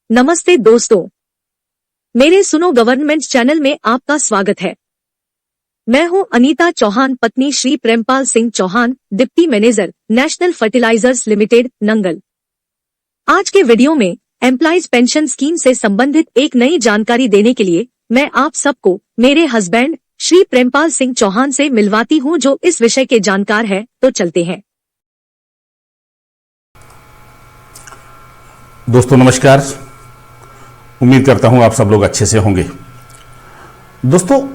नमस्ते दोस्तों, मेरे सुनो गवर्नमेंट चैनल में आपका स्वागत है। मैं हूं अनीता चौहान, पत्नी Shri Prempal Singh Chauhan, deputy manager, National Fertilizers Limited, Nangal. आज के वीडियो में एम्प्लॉइज पेंशन स्कीम से संबंधित एक नई जानकारी देने के लिए मैं आप सबको मेरे हस्बैंड श्री प्रेमपाल सिंह चौहान से मिलवाती हूं, जो इस विषय के जानकार है। तो चलते हैं। दोस्तों नमस्कार, उम्मीद करता हूं आप सब लोग अच्छे से होंगे। दोस्तों,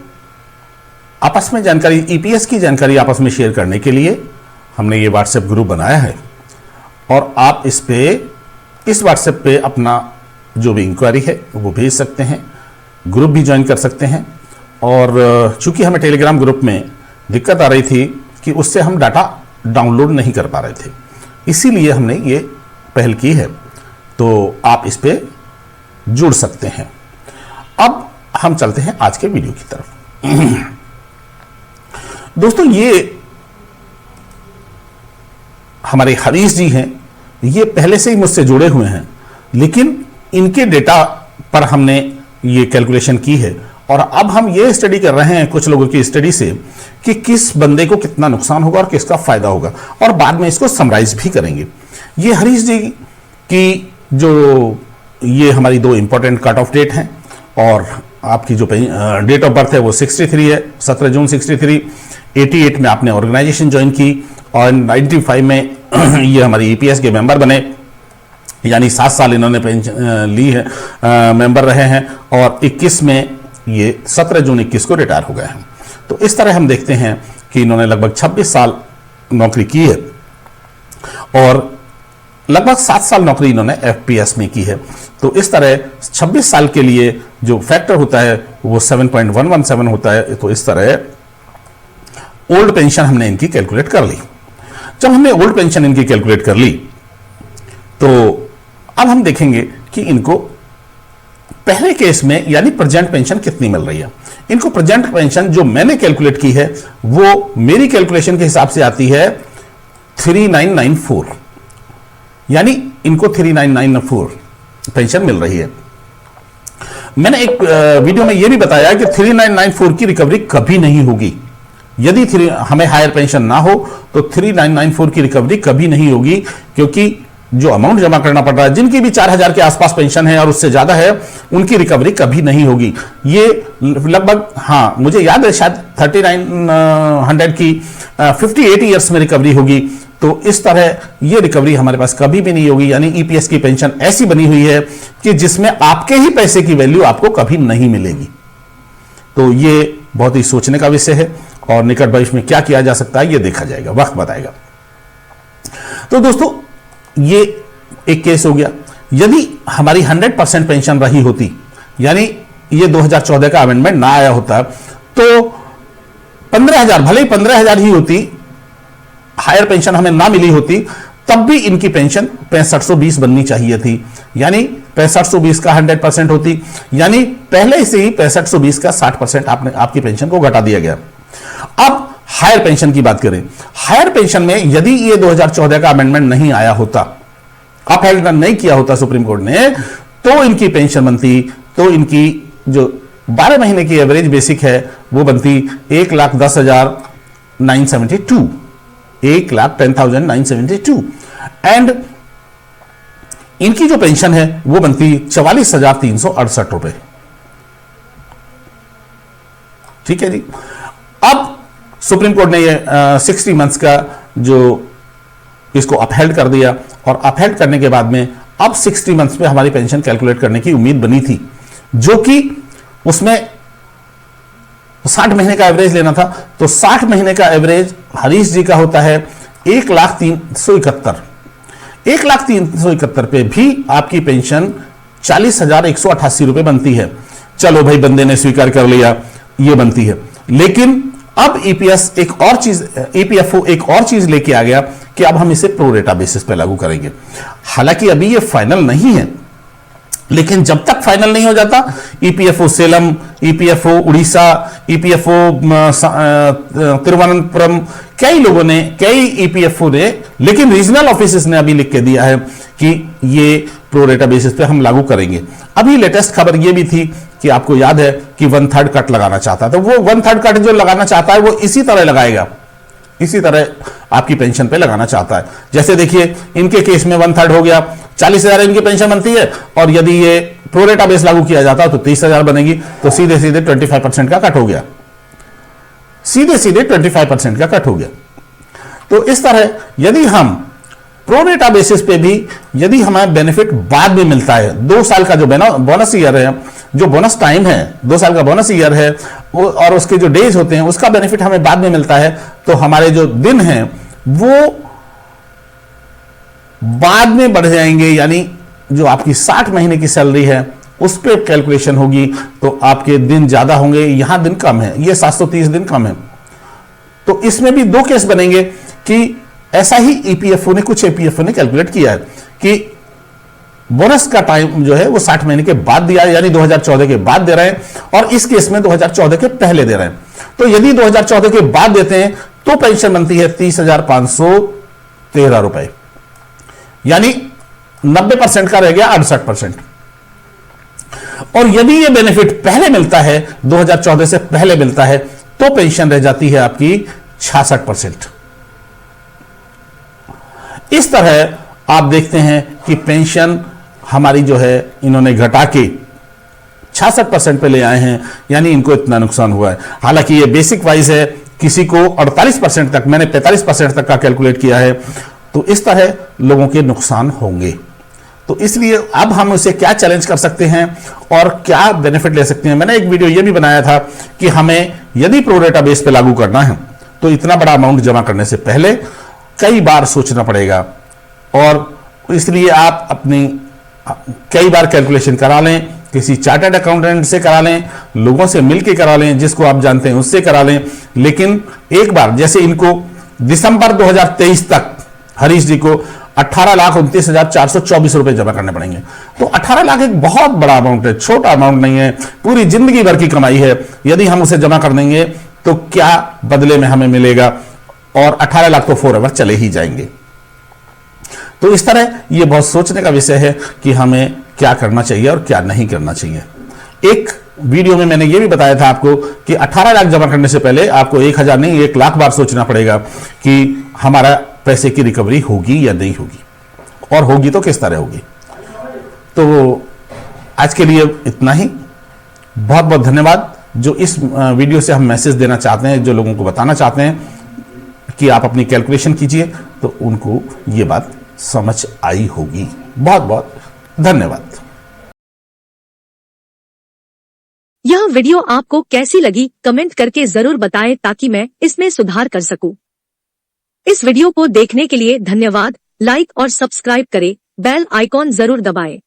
आपस में जानकारी, ईपीएस की जानकारी आपस में शेयर करने के लिए हमने ये व्हाट्सएप ग्रुप बनाया है और आप इस व्हाट्सएप पे अपना जो भी इंक्वायरी है वो भेज सकते हैं, ग्रुप भी ज्वाइन कर सकते हैं। और चूंकि हमें टेलीग्राम ग्रुप में दिक्कत आ रही थी कि उससे हम डाटा डाउनलोड नहीं कर पा रहे थे, इसीलिए हमने ये पहल की है, तो आप इस पे जुड़ सकते हैं। अब हम चलते हैं आज के वीडियो की तरफ। दोस्तों, ये हमारे हरीश जी हैं, ये पहले से ही मुझसे जुड़े हुए हैं, लेकिन इनके डेटा पर हमने ये कैलकुलेशन की है और अब हम ये स्टडी कर रहे हैं कुछ लोगों की स्टडी से कि किस बंदे को कितना नुकसान होगा और किसका फायदा होगा, और बाद में इसको समराइज भी करेंगे। ये हरीश जी की जो ये हमारी दो इंपॉर्टेंट कट ऑफ डेट हैं और आपकी जो डेट ऑफ बर्थ है वो 63 है, 17 जून 63। 88 में आपने ऑर्गेनाइजेशन ज्वाइन की और 95 में ये हमारी ईपीएस के मेंबर बने, यानी 7 साल इन्होंने पेंशन ली है, मेंबर रहे हैं, और 21 में ये 17 जून 21 को रिटायर हो गए हैं। तो इस तरह हम देखते हैं कि इन्होंने लगभग 26 साल नौकरी की है और लगभग 7 साल नौकरी इन्होंने एफपीएस में की है। तो इस तरह 26 साल के लिए जो फैक्टर होता है वो 7.117 होता है। तो इस तरह ओल्ड पेंशन हमने इनकी कैलकुलेट कर ली। जब हमने ओल्ड पेंशन इनकी कैलकुलेट कर ली तो अब हम देखेंगे कि इनको पहले केस में यानी प्रेजेंट पेंशन कितनी मिल रही है। इनको प्रेजेंट पेंशन जो मैंने कैलकुलेट की है वो मेरी कैलकुलेशन के हिसाब से आती है 3994, यानी इनको 3994 पेंशन मिल रही है। मैंने एक वीडियो में यह भी बताया कि 3994 की रिकवरी कभी नहीं होगी। यदि हमें हायर पेंशन ना हो तो 3994 की रिकवरी कभी नहीं होगी, क्योंकि जो अमाउंट जमा करना पड़ रहा है, जिनकी भी 4000 के आसपास पेंशन है और उससे ज्यादा है, उनकी रिकवरी कभी नहीं होगी। ये लगभग, हाँ मुझे याद है, शायद 3900 की 58 ईयर्स में रिकवरी होगी। तो इस तरह ये रिकवरी हमारे पास कभी भी नहीं होगी। यानी ईपीएस की पेंशन ऐसी बनी हुई है कि जिसमें आपके ही पैसे की वैल्यू आपको कभी नहीं मिलेगी। तो ये बहुत ही सोचने का विषय है और निकट भविष्य में क्या किया जा सकता है ये देखा जाएगा, वक्त बताएगा। तो दोस्तों, ये एक केस हो गया। यदि हमारी 100% पेंशन रही होती, यानी ये 2014 का अमेंडमेंट ना आया होता, तो 15,000, भले ही 15,000 ही होती, हायर पेंशन हमें ना मिली होती, तब भी इनकी पेंशन 6520 बननी चाहिए थी। यानी 6520 का 100% होती, यानी पहले से ही 6520 का 60% आपकी पेंशन को घटा दिया गया। अब हायर पेंशन की बात करें। हायर पेंशन में यदि ये 2014 का अमेंडमेंट नहीं आया होता, अपहेल्ड नहीं किया होता सुप्रीम कोर्ट ने, तो इनकी पेंशन बनती, तो इनकी जो 12 महीने की एवरेज बेसिक है वो बनती 1,10,972, 1,10,972, एंड इनकी जो पेंशन है वो बनती 44,368 रुपए। ठीक है जी। अब सुप्रीम कोर्ट ने ये 60 मंथ्स का जो इसको अपहेल्ड कर दिया, और अपहेल्ड करने के बाद में अब 60 मंथ्स पे हमारी पेंशन कैलकुलेट करने की उम्मीद बनी थी, जो कि उसमें 60 महीने का एवरेज लेना था। तो 60 महीने का एवरेज हरीश जी का होता है 1,03,171। 1,03,171 पे भी आपकी पेंशन 40,188 रुपए बनती है। चलो भाई, बंदे ने स्वीकार कर लिया, ये बनती है। लेकिन अब ईपीएस एक और चीज, ईपीएफओ एक और चीज लेके आ गया कि अब हम इसे प्रोरेटा बेसिस पे लागू करेंगे। हालांकि अभी ये फाइनल नहीं है, लेकिन जब तक फाइनल नहीं हो जाता, EPFO Salem, EPFO Orissa, EPFO Thiruvananthapuram, कई लोगों ने, कई ईपीएफओ ने, लेकिन रीजनल ऑफिसेस ने अभी लिख के दिया है कि ये प्रो रेटा बेसिस पे हम लागू करेंगे। अभी लेटेस्ट खबर ये भी थी कि आपको याद है कि 1/3 कट लगाना चाहता है, तो वो 1/3 कट जो लगाना चाहता है वो इसी तरह लगाएगा, इसी तरह आपकी पेंशन पे लगाना चाहता है। जैसे देखिए इनके केस में 1/3 हो गया, 40,000 इनकी पेंशन बनती है, और यदि ये प्रोरेटा बेस लागू किया जाता तो 30,000 बनेगी, तो सीधे सीधे 25% का कट हो गया, सीधे सीधे 25% का कट हो गया। तो इस तरह यदि हम प्रोरेटा बेसिस पे भी यदि हमें बेनिफिट बाद में मिलता है, 2 साल का जो बोनस ईयर है, जो बोनस टाइम है, 2 साल का बोनस ईयर है, और उसके जो डेज होते हैं उसका बेनिफिट हमें बाद में मिलता है, तो हमारे जो दिन हैं वो बाद में बढ़ जाएंगे। यानी जो आपकी 60 महीने की सैलरी है उस पर कैलकुलेशन होगी तो आपके दिन ज्यादा होंगे, यहां दिन कम है, ये 730 दिन कम है। तो इसमें भी 2 केस बनेंगे कि ऐसा ही ईपीएफओ ने, कुछ ईपीएफओ ने कैलकुलेट किया है कि बोनस का टाइम जो है वो 60 महीने के बाद दिया है, यानी 2014 के बाद दे रहे हैं, और इस केस में 2014 के पहले दे रहे हैं। तो यदि 2014 के बाद देते हैं तो पेंशन बनती है 30,513 रुपए, यानी 90% का रह गया 68%। और यदि ये बेनिफिट पहले मिलता है, 2014 से पहले मिलता है, तो पेंशन रह जाती है आपकी 66%। इस तरह आप देखते हैं कि पेंशन हमारी जो है इन्होंने घटा के 66% पे ले आए हैं, यानी इनको इतना नुकसान हुआ है। हालांकि ये बेसिक वाइज है, किसी को 48% तक, मैंने 45% तक का कैलकुलेट किया है, तो इस तरह लोगों के नुकसान होंगे। तो इसलिए अब हम उसे क्या चैलेंज कर सकते हैं और क्या बेनिफिट ले सकते हैं। मैंने एक वीडियो ये भी बनाया था कि हमें यदि प्रोरेटा बेस पे लागू करना है तो इतना बड़ा अमाउंट जमा करने से पहले कई बार सोचना पड़ेगा, और इसलिए आप अपनी कई बार कैलकुलेशन करा लें, किसी चार्टर्ड अकाउंटेंट से करा लें, लोगों से मिलकर करा लें, जिसको आप जानते हैं उससे करा लें। लेकिन एक बार, जैसे इनको दिसंबर 2023 तक हरीश जी को 18,29,424 रुपए जमा करने पड़ेंगे। तो 18 लाख एक बहुत बड़ा अमाउंट है, छोटा अमाउंट नहीं है, पूरी जिंदगी भर की कमाई है। यदि हम उसे जमा कर देंगे तो क्या बदले में हमें मिलेगा, और 18 लाख तो फॉरएवर चले ही जाएंगे। तो इस तरह यह बहुत सोचने का विषय है कि हमें क्या करना चाहिए और क्या नहीं करना चाहिए। एक वीडियो में मैंने यह भी बताया था आपको कि 18 लाख जमा करने से पहले आपको 1,000 नहीं 1 लाख बार सोचना पड़ेगा कि हमारा पैसे की रिकवरी होगी या नहीं होगी, और होगी तो किस तरह होगी। तो आज के लिए इतना ही। बहुत बहुत धन्यवाद। जो इस वीडियो से हम मैसेज देना चाहते हैं, जो लोगों को बताना चाहते हैं कि आप अपनी कैलकुलेशन कीजिए, तो उनको ये बात समझ आई होगी। बहुत बहुत धन्यवाद। यह वीडियो आपको कैसी लगी कमेंट करके जरूर बताएं ताकि मैं इसमें सुधार कर सकूं। इस वीडियो को देखने के लिए धन्यवाद। लाइक और सब्सक्राइब करें, बेल आइकॉन जरूर दबाएं।